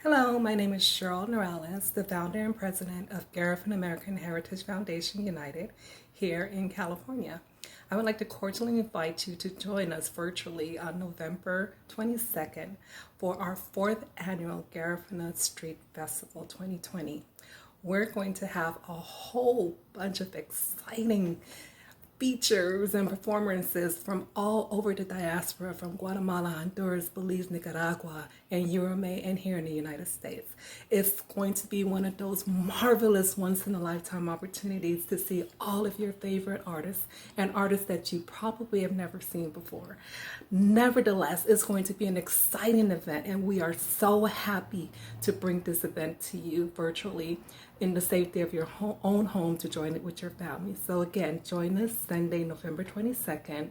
Hello, my name is Cheryl Morales, the founder and president of GAHFU American Heritage Foundation United here in California. I would like to cordially invite you to join us virtually on November 22nd for our fourth annual GAHFU Street Festival 2020. We're going to have a whole bunch of exciting features and performances from all over the diaspora, from Guatemala, Honduras, Belize, Nicaragua, and Uruguay, and here in the United States. It's going to be one of those marvelous once-in-a-lifetime opportunities to see all of your favorite artists and artists that you probably have never seen before. Nevertheless, it's going to be an exciting event, and we are so happy to bring this event to you virtually in the safety of your own home to join it with your family. So again, join us Sunday, November 22nd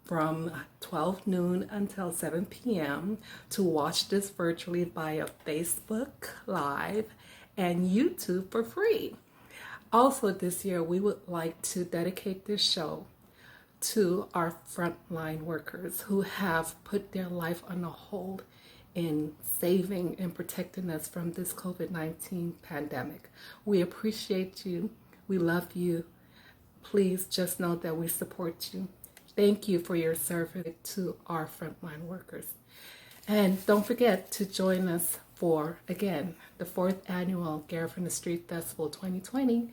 from 12 noon until 7 p.m. to watch this virtually via Facebook Live and YouTube for free. Also this year, we would like to dedicate this show to our frontline workers who have put their life on a hold in saving and protecting us from this COVID-19 pandemic. We appreciate you. We love you. Please just know that we support you. Thank you for your service to our frontline workers. And don't forget to join us for, again, the fourth annual GAHFU Street Festival 2020.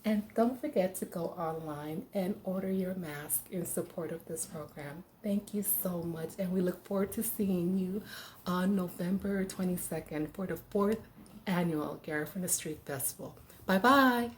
And don't forget to go online and order your mask in support of this program. Thank you so much. And we look forward to seeing you on November 22nd for the fourth annual GAHFU Street Festival. Bye-bye.